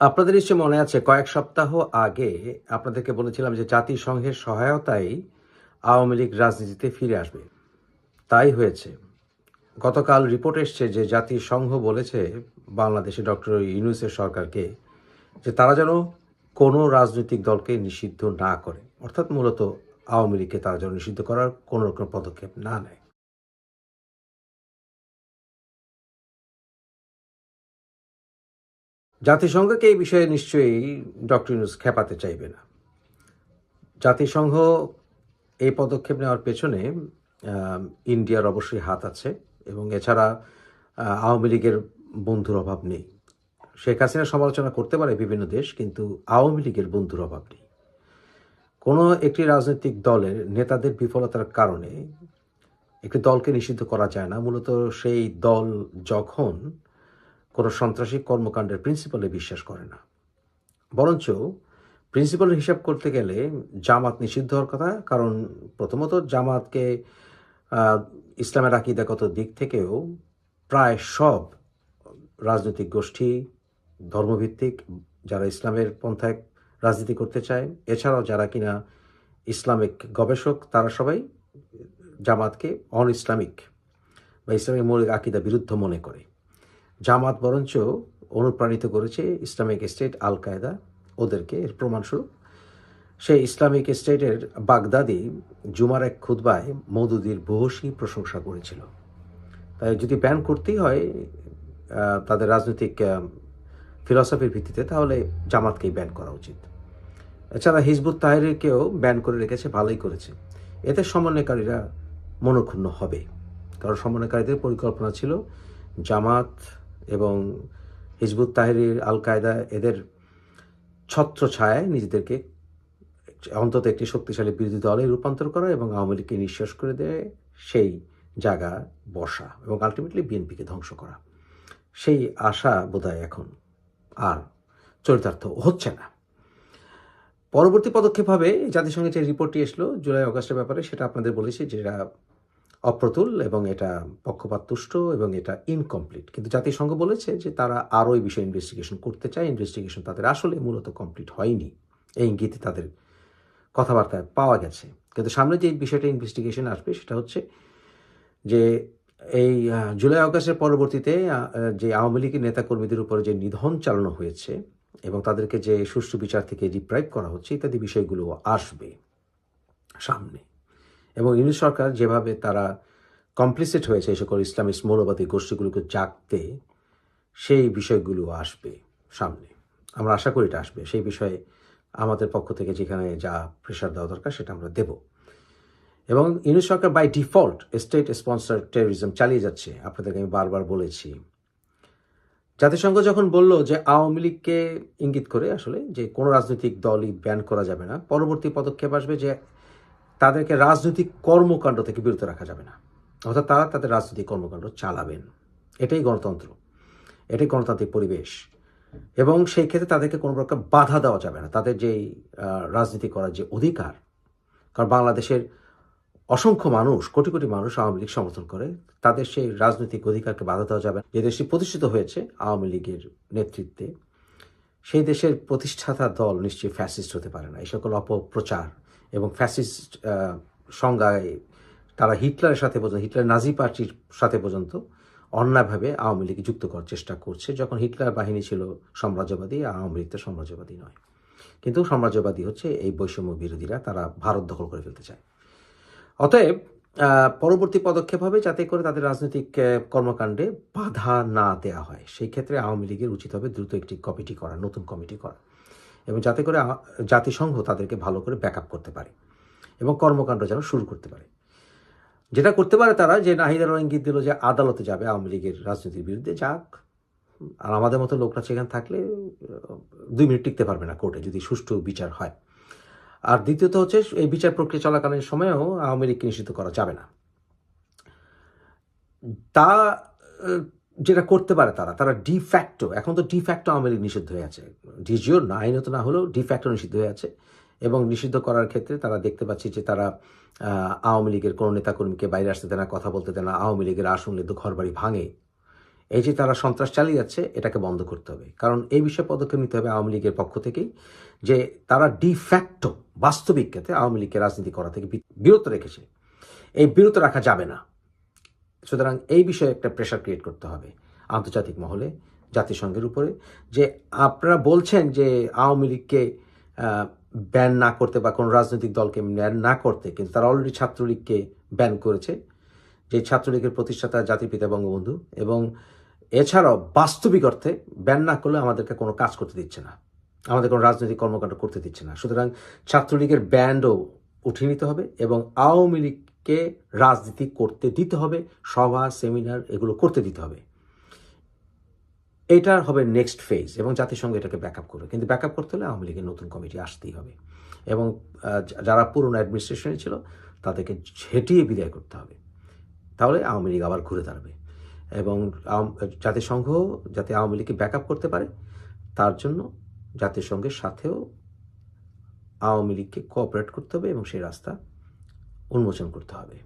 আপনাদের নিশ্চয়ই মনে আছে কয়েক সপ্তাহ আগে আপনাদেরকে বলেছিলাম যে জাতিসংঘের সহায়তায় আওয়ামী লীগ রাজনীতিতে ফিরে আসবে। তাই হয়েছে। গতকাল রিপোর্ট এসছে যে জাতিসংঘ বলেছে বাংলাদেশে ডক্টর ইউনূসের সরকারকে যে তারা যেন কোনো রাজনৈতিক দলকে নিষিদ্ধ না করে, অর্থাৎ মূলত আওয়ামী লীগকে তারা যেন নিষিদ্ধ করার কোনো রকম পদক্ষেপ না নেয়। জাতিসংঘকে এই বিষয়ে নিশ্চয়ই ডক্টর ইউনূস খেপাতে চাইবে না। জাতিসংঘ এই পদক্ষেপ নেওয়ার পেছনে ইন্ডিয়ার অবশ্যই হাত আছে, এবং এছাড়া আওয়ামী লীগের বন্ধুর অভাব নেই। শেখ হাসিনা সমালোচনা করতে পারে বিভিন্ন দেশ, কিন্তু আওয়ামী লীগের বন্ধুর অভাব নেই। কোনো একটি রাজনৈতিক দলের নেতাদের বিফলতার কারণে একটি দলকে নিষিদ্ধ করা যায় না, মূলত সেই দল যখন কোনো সন্ত্রাসী কর্মকাণ্ডের প্রিন্সিপালে বিশ্বাস করে না। বরঞ্চ প্রিন্সিপালের হিসাব করতে গেলে জামাত নিষিদ্ধ হওয়ার কথা, কারণ প্রথমত জামাতকে ইসলামের আকিদাগত দিক থেকেও প্রায় সব রাজনৈতিক গোষ্ঠী, ধর্মভিত্তিক যারা ইসলামের পন্থায় রাজনীতি করতে চায়, এছাড়াও যারা কিনা ইসলামিক গবেষক, তারা সবাই জামাতকে অন ইসলামিক বা ইসলামিক মৌলিক আকিদা বিরুদ্ধ মনে করে। জামাত বরঞ্চ অনুপ্রাণিত করেছে ইসলামিক স্টেট, আল কায়দা ওদেরকে। এর প্রমাণস্বরূপ সেই ইসলামিক স্টেটের বাগদাদি জুমার এক খুতবায় মওদুদির ভূয়সী প্রশংসা করেছিল। তাই যদি ব্যান করতেই হয় তাদের রাজনৈতিক ফিলসফির ভিত্তিতে, তাহলে জামাতকেই ব্যান করা উচিত। এছাড়া হিজবুত তাহরিরকেও ব্যান করে রেখেছে, ভালোই করেছে। এতে সমন্বয়কারীরা মনক্ষুণ্ণ হবে, কারণ সমন্বয়কারীদের পরিকল্পনা ছিল জামাত এবং হিজবুত তাহরির, আল কায়দা এদের ছত্রছায়ায় নিজেদেরকে অন্তত একটি শক্তিশালী বিরোধী দলে রূপান্তর করা এবং আওয়ামী লীগকে নিঃশ্বাস করে দেয় সেই জায়গা বসা, এবং আলটিমেটলি বিএনপিকে ধ্বংস করা। সেই আশা বোধহয় এখন আর চরিতার্থ হচ্ছে না। পরবর্তী পদক্ষেপ হবে জাতিসংঘের যে রিপোর্টটি এসলো জুলাই অগাস্টের ব্যাপারে, সেটা আপনাদের বলেছি যেটা অপ্রতুল এবং এটা পক্ষপাততুষ্ট এবং এটা ইনকমপ্লিট। কিন্তু জাতিসংঘ বলেছে যে তারা আরও এই বিষয়ে ইনভেস্টিগেশন করতে চায়। ইনভেস্টিগেশন তাদের আসলে মূলত কমপ্লিট হয়নি, এই ইঙ্গিতে তাদের কথাবার্তায় পাওয়া গেছে। কিন্তু সামনে যে বিষয়টা ইনভেস্টিগেশন আসবে সেটা হচ্ছে যে এই জুলাই অগাস্টের পরবর্তীতে যে আওয়ামী লীগের নেতাকর্মীদের উপরে যে নিধন চালানো হয়েছে এবং তাদেরকে যে সুষ্ঠু বিচার থেকে ডিপ্রাইভ করা হচ্ছে ইত্যাদি বিষয়গুলো আসবে সামনে। এবং ইউনূস সরকার যেভাবে তারা কমপ্লিসিট হয়েছে এই সকল ইসলামিস্ট মৌলবাদী গোষ্ঠীগুলোকে জাগতে, সেই বিষয়গুলো আসবে সামনে। আমরা আশা করি এটা আসবে। সেই বিষয়ে আমাদের পক্ষ থেকে যেখানে যা প্রেশার দেওয়া দরকার সেটা আমরা দেব। এবং ইউনূস সরকার by default state sponsor terrorism চালিয়ে যাচ্ছে। আপনাদেরকে আমি বারবার বলেছি, জাতিসংঘ যখন বলল যে আওয়ামী লীগকে ইঙ্গিত করে আসলে যে কোনো রাজনৈতিক দলই ব্যান করা যাবে না, পরবর্তী পদক্ষেপ আসবে যে তাদেরকে রাজনৈতিক কর্মকাণ্ড থেকে বিরত রাখা যাবে না, অর্থাৎ তারা তাদের রাজনৈতিক কর্মকাণ্ড চালাবেন। এটাই গণতন্ত্র, এটাই গণতান্ত্রিক পরিবেশ। এবং সেই ক্ষেত্রে তাদেরকে কোনো প্রকার বাধা দেওয়া যাবে না, তাদের যেই রাজনীতি করার যে অধিকার। কারণ বাংলাদেশের অসংখ্য মানুষ, কোটি কোটি মানুষ আওয়ামী লীগ সমর্থন করে, তাদের সেই রাজনৈতিক অধিকারকে বাধা দেওয়া যাবে না। যে দেশটি প্রতিষ্ঠিত হয়েছে আওয়ামী লীগের নেতৃত্বে, সেই দেশের প্রতিষ্ঠাতা দল নিশ্চয়ই ফ্যাসিস্ট হতে পারে না। এই সকল অপপ্রচার এবং ফ্যাসিস্ট সংজ্ঞায় তারা হিটলারের সাথে পর্যন্ত, হিটলার নাজি পার্টির সাথে পর্যন্ত অন্যায়ভাবে আওয়ামী লীগ যুক্ত করার চেষ্টা করছে, যখন হিটলার বাহিনী ছিল সাম্রাজ্যবাদী, আওয়ামী লীগ তো সাম্রাজ্যবাদী নয়। কিন্তু সাম্রাজ্যবাদী হচ্ছে এই বৈষম্য বিরোধীরা, তারা ভারত দখল করে ফেলতে চায়। অতএব পরবর্তী পদক্ষেপ হবে যাতে করে তাদের রাজনৈতিক কর্মকাণ্ডে বাধা না দেওয়া হয়। সেই ক্ষেত্রে আওয়ামী লীগের উচিত হবে দ্রুত একটি কমিটি করা, নতুন কমিটি করা, এবং যাতে করে জাতিসংঘ তাদেরকে ভালো করে ব্যাকআপ করতে পারে এবং কর্মকাণ্ড যেন শুরু করতে পারে। যেটা করতে পারে তারা, যে নাহিদার ইঙ্গিত দিল যে আদালতে যাবে আওয়ামী লীগের রাজনীতির বিরুদ্ধে, যাক। আর আমাদের মতো লোকরা সেখানে থাকলে 2 মিনিট টিকতে পারবে না কোর্টে যদি সুষ্ঠু বিচার হয়। আর দ্বিতীয়ত হচ্ছে এই বিচার প্রক্রিয়া চলাকালীন সময়েও আওয়ামী লীগকে নিষিদ্ধ করা যাবে না। তা যেটা করতে পারে তারা ডিফ্যাক্টো, এখন তো ডিফ্যাক্টো আওয়ামী লীগ নিষিদ্ধ হয়ে আছে, ডিজিওর না, আইনত না হলেও ডিফ্যাক্টো নিষিদ্ধ হয়ে আছে। এবং নিষিদ্ধ করার ক্ষেত্রে তারা দেখতে পাচ্ছি যে তারা আওয়ামী লীগের কোনো নেতাকর্মীকে বাইরে আসতে দেয় না, কথা বলতে দেয় না। আওয়ামী লীগের আসন তো ঘরবাড়ি ভাঙে, এই যে তারা সন্ত্রাস চালিয়ে যাচ্ছে এটাকে বন্ধ করতে হবে, কারণ এই বিষয়ে পদক্ষেপ নিতে হবে আওয়ামী লীগের পক্ষ থেকেই, যে তারা ডিফ্যাক্টো বাস্তবিক ক্ষেত্রে আওয়ামী লীগকে রাজনীতি করা থেকে বিরত রেখেছে, এই বিরত রাখা যাবে না। সুতরাং এই বিষয়ে একটা প্রেশার ক্রিয়েট করতে হবে আন্তর্জাতিক মহলে, জাতিসংঘের উপরে, যে আপনারা বলছেন যে আওয়ামী লীগকে ব্যান না করতে বা কোনো রাজনৈতিক দলকে ব্যান না করতে, কিন্তু তারা অলরেডি ছাত্রলীগকে ব্যান করেছে, যে ছাত্রলীগের প্রতিষ্ঠাতা জাতির পিতা বঙ্গবন্ধু, এবং এছাড়াও বাস্তবিক অর্থে ব্যান না করলে আমাদেরকে কোনো কাজ করতে দিচ্ছে না, আমাদের কোনো রাজনৈতিক কর্মকাণ্ড করতে দিচ্ছে না। সুতরাং ছাত্রলীগের ব্যান্ডও উঠিয়ে নিতে হবে এবং আওয়ামী লীগকে রাজনীতি করতে দিতে হবে, সভা সেমিনার এগুলো করতে দিতে হবে। এটা হবে নেক্সট ফেজ, এবং জাতিসংঘ এটাকে ব্যাকআপ করবে। কিন্তু ব্যাকআপ করতে হলে আওয়ামী লীগের নতুন কমিটি আসতেই হবে, এবং যারা পুরনো অ্যাডমিনিস্ট্রেশনে ছিল তাদেরকে ঝেঁটিয়ে বিদায় করতে হবে, তাহলে আওয়ামী লীগ আবার ঘুরে দাঁড়াবে। এবং জাতিসংঘ যাতে আওয়ামী লীগকে ব্যাকআপ করতে পারে তার জন্য জাতিসংঘের সাথেও আওয়ামী লীগকে কোঅপারেট করতে হবে এবং সেই রাস্তা উন্মোচন করতে হবে।